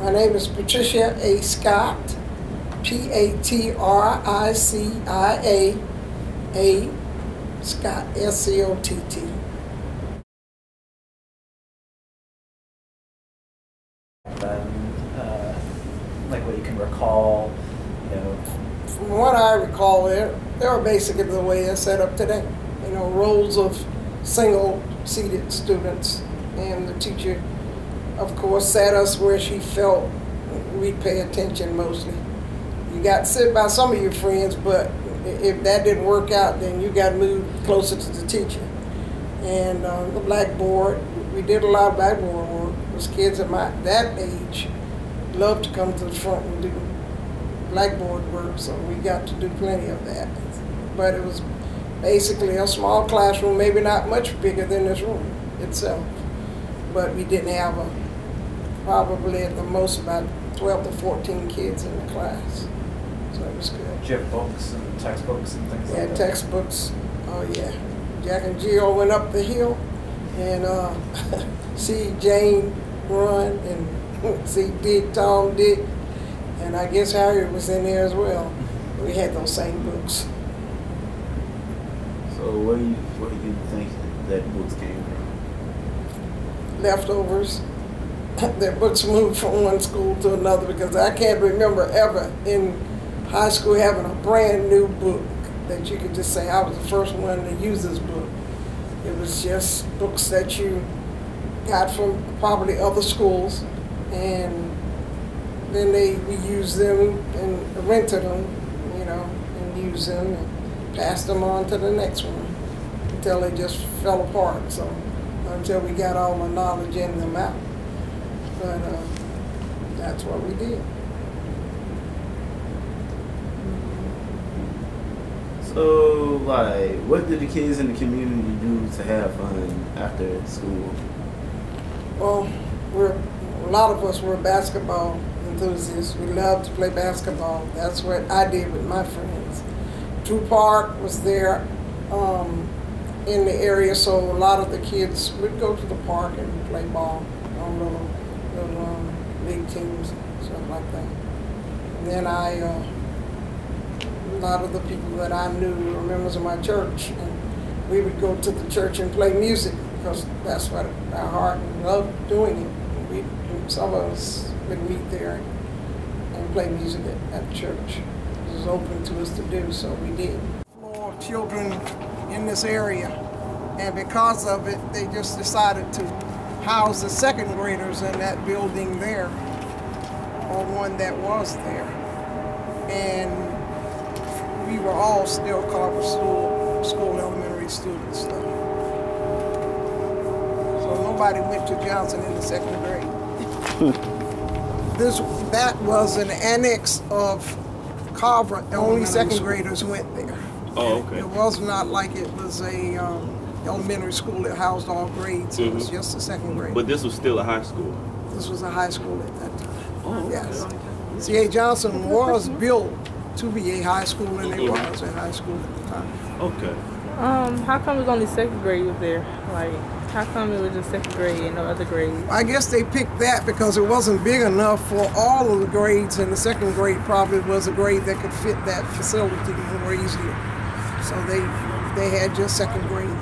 My name is Patricia A. Scott, Patricia A. Scott, S-C-O-T-T. Like what you can recall, you know? From what I recall, they were basically the way they're set up today. You know, rows of single-seated students, and the teacher, of course, sat us where she felt we'd pay attention mostly. You got to sit by some of your friends, but if that didn't work out, then you got to move closer to the teacher. And the blackboard, we did a lot of blackboard work. Those kids at that age loved to come to the front and do blackboard work, so we got to do plenty of that. But it was basically a small classroom, maybe not much bigger than this room itself. But we didn't have probably at the most about 12 to 14 kids in the class. So it was good. Did you have books and textbooks and things like that? Yeah, textbooks. Oh yeah. Jack and Jill went up the hill and see Jane run and see Tom Dick. And I guess Harriet was in there as well. We had those same books. So where do you think that books came from? Leftovers. Their books moved from one school to another because I can't remember ever in high school having a brand new book that you could just say, I was the first one to use this book. It was just books that you got from probably other schools, and then we used them and rented them, you know, and used them and passed them on to the next one until they just fell apart. So until we got all the knowledge in them out. But that's what we did. So, like, what did the kids in the community do to have fun after school? Well, a lot of us were basketball enthusiasts. We loved to play basketball. That's what I did with my friends. Drew Park was there in the area, so a lot of the kids would go to the park and play ball on little league teams and stuff like that. And then a lot of the people that I knew were members of my church, and we would go to the church and play music because that's what our heart loved doing it. Some of us would meet there and play music at church. It was open to us to do, so we did. Floor of children in this area, and because of it, they just decided to house the second graders in that building there, or one that was there. And we were all still Carver School Elementary students, though. So nobody went to Johnson in the second grade. That was an annex of Carver. Only second graders went there. Oh, okay. It was not like it was a elementary school that housed all grades. It was just a second grade. But this was still a high school? This was a high school at that time. Oh, okay. Yes. C.A. Johnson was built to be a high school, and it was a high school at the time. Okay. How come it was only second grade was there? Like, how come it was just second grade and no other grades? I guess they picked that because it wasn't big enough for all of the grades, and the second grade probably was a grade that could fit that facility more easily. So they had just second grade